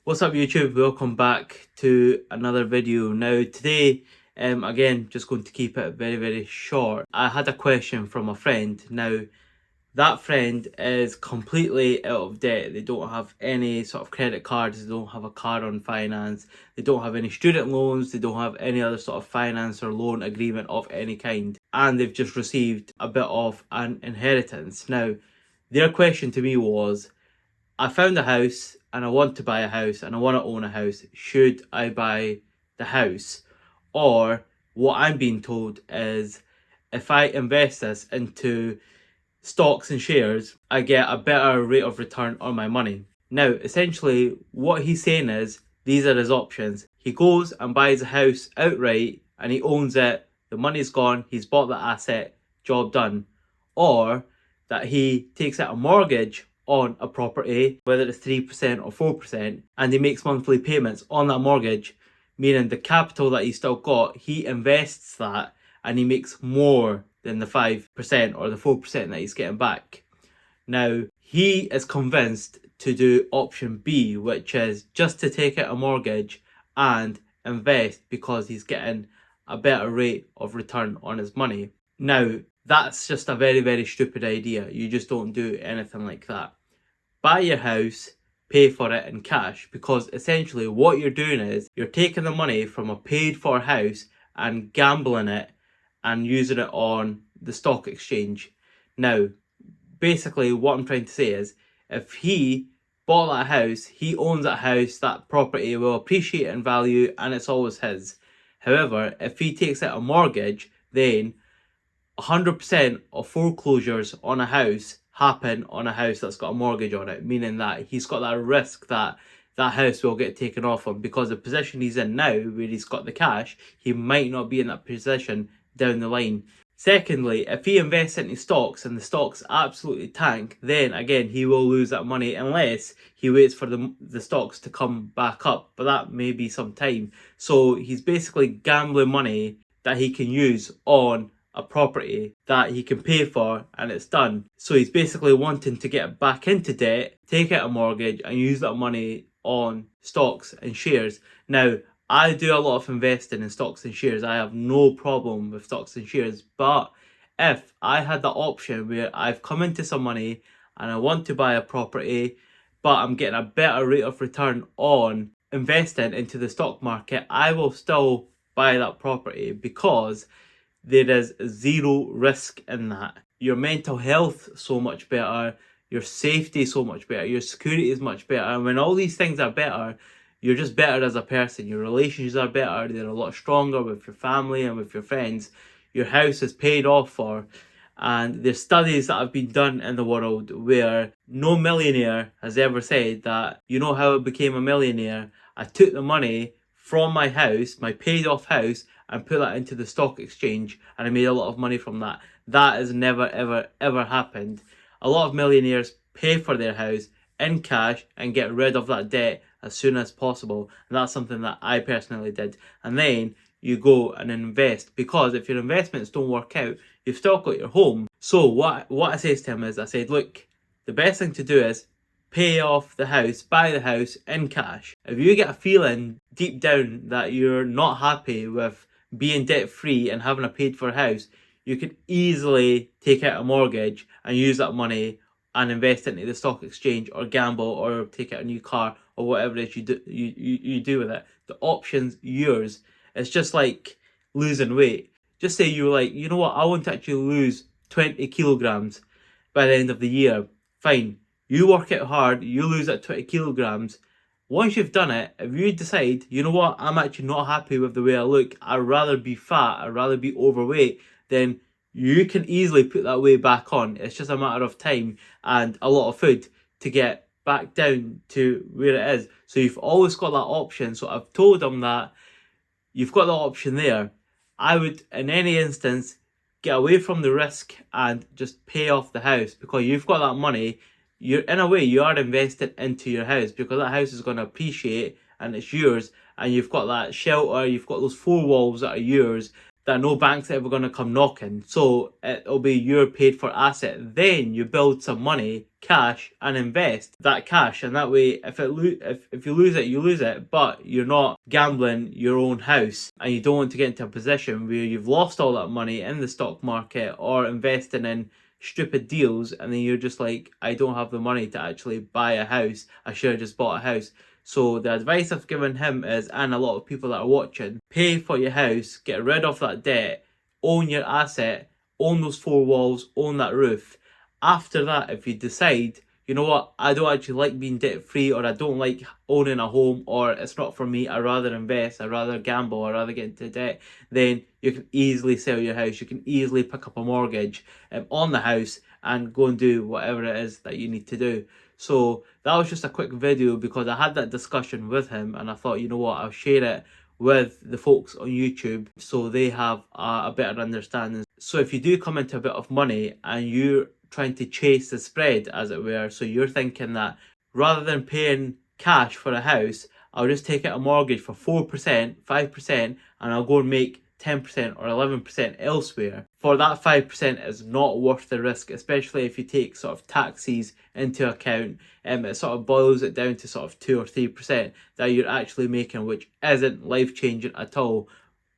What's up YouTube? Welcome back to another video. Now today, again, just going to keep it very short. I had a question from a friend. Now that friend is completely out of debt. They don't have any sort of credit cards, they don't have a car on finance, they don't have any student loans, they don't have any other sort of finance or loan agreement of any kind, and they've just received a bit of an inheritance. Now their question to me was, I found a house and I want to buy a house and I want to own a house. Should I buy the house? Or what I'm being told is, if I invest this into stocks and shares, I get a better rate of return on my money. Now, essentially, what he's saying is, these are his options. He goes and buys a house outright and he owns it, the money's gone, he's bought the asset, job done. Or that he takes out a mortgage on a property, whether it's 3% or 4%, and he makes monthly payments on that mortgage, meaning the capital that he's still got, he invests that and he makes more than the 5% or the 4% that he's getting back. Now, he is convinced to do option B, which is just to take out a mortgage and invest because he's getting a better rate of return on his money. Now, that's just a very stupid idea. You just don't do anything like that. Buy your house, pay for it in cash, because essentially what you're doing is you're taking the money from a paid for house and gambling it and using it on the stock exchange. Now, basically what I'm trying to say is, if he bought that house, he owns that house, that property will appreciate in value and it's always his. However, if he takes out a mortgage, then 100% of foreclosures on a house happen on a house that's got a mortgage on it, meaning that he's got that risk that that house will get taken off him, because the position he's in now, where he's got the cash, he might not be in that position down the line. Secondly, if he invests into stocks and the stocks absolutely tank, then again he will lose that money unless he waits for the stocks to come back up, but that may be some time. So he's basically gambling money that he can use on a property that he can pay for and it's done. So he's basically wanting to get back into debt, take out a mortgage and use that money on stocks and shares. Now, I do a lot of investing in stocks and shares. I have no problem with stocks and shares, but if I had the option where I've come into some money and I want to buy a property, but I'm getting a better rate of return on investing into the stock market, I will still buy that property, because there is zero risk in that. Your mental health so much better, your safety so much better, your security is much better, and when all these things are better, you're just better as a person. Your relationships are better, they're a lot stronger with your family and with your friends. Your house is paid off for, and there's studies that have been done in the world where no millionaire has ever said that, you know how I became a millionaire? I took the money from my house, my paid off house, and put that into the stock exchange and I made a lot of money from that. That has never ever happened. A lot of millionaires pay for their house in cash and get rid of that debt as soon as possible, and that's something that I personally did. And then you go and invest, because if your investments don't work out, you've still got your home. So what I says to him is, I said, look, the best thing to do is pay off the house, buy the house in cash. If you get a feeling deep down that you're not happy with being debt free and having a paid for house, you could easily take out a mortgage and use that money and invest into the stock exchange or gamble or take out a new car or whatever it is you do with it. The option's yours. It's just like losing weight. Just say you're like, you know what, I want to actually lose 20 kilograms by the end of the year. Fine. You work out hard, you lose that 20 kilograms. Once you've done it, if you decide, you know what, I'm actually not happy with the way I look, I'd rather be fat, I'd rather be overweight, then you can easily put that weight back on. It's just a matter of time and a lot of food to get back down to where it is. So you've always got that option. So I've told them that you've got the option there. I would, in any instance, get away from the risk and just pay off the house, because you've got that money. You're, in a way, you are invested into your house, because that house is going to appreciate and it's yours, and you've got that shelter, you've got those four walls that are yours, that no bank's ever going to come knocking. So it'll be your paid for asset. Then you build some money cash and invest that cash, and that way if you lose it, you lose it, but you're not gambling your own house, and you don't want to get into a position where you've lost all that money in the stock market or investing in stupid deals, and then you're just like, I don't have the money to actually buy a house, I should have just bought a house. So the advice I've given him is, and a lot of people that are watching, pay for your house, get rid of that debt, own your asset, own those four walls, own that roof. After that, if you decide, you know what, I don't actually like being debt free, or I don't like owning a home, or it's not for me, I'd rather invest, I'd rather gamble, I'd rather get into debt, then you can easily sell your house. You can easily pick up a mortgage on the house and go and do whatever it is that you need to do. So that was just a quick video because I had that discussion with him, and I thought, you know what, I'll share it with the folks on YouTube so they have a better understanding. So if you do come into a bit of money and you're trying to chase the spread, as it were, so you're thinking that rather than paying cash for a house, I'll just take out a mortgage for 4%, 5%, and I'll go and make 10% or 11% elsewhere. For that 5% is not worth the risk, especially if you take sort of taxes into account. It sort of boils it down to sort of 2 or 3% that you're actually making, which isn't life changing at all.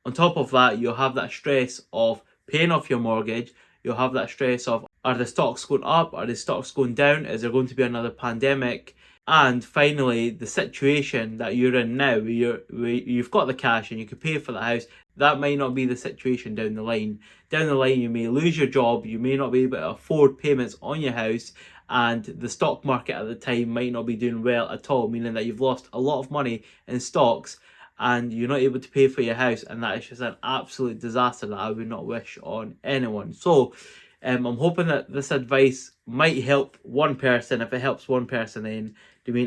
On top of that, you'll have that stress of paying off your mortgage. You'll have that stress of, are the stocks going up? Are the stocks going down? Is there going to be another pandemic? And finally, the situation that you're in now, where you've got the cash and you can pay for the house, that might not be the situation down the line. Down the line, you may lose your job, you may not be able to afford payments on your house, and the stock market at the time might not be doing well at all, meaning that you've lost a lot of money in stocks and you're not able to pay for your house, and that is just an absolute disaster that I would not wish on anyone. So I'm hoping that this advice might help one person. If it helps one person, then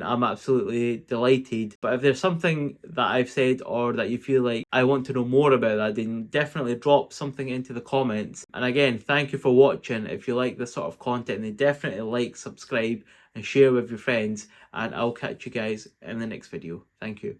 I'm absolutely delighted. But if there's something that I've said or that you feel like I want to know more about that, then definitely drop something into the comments. And again, thank you for watching. If you like this sort of content, then definitely like, subscribe and share with your friends, and I'll catch you guys in the next video. Thank you.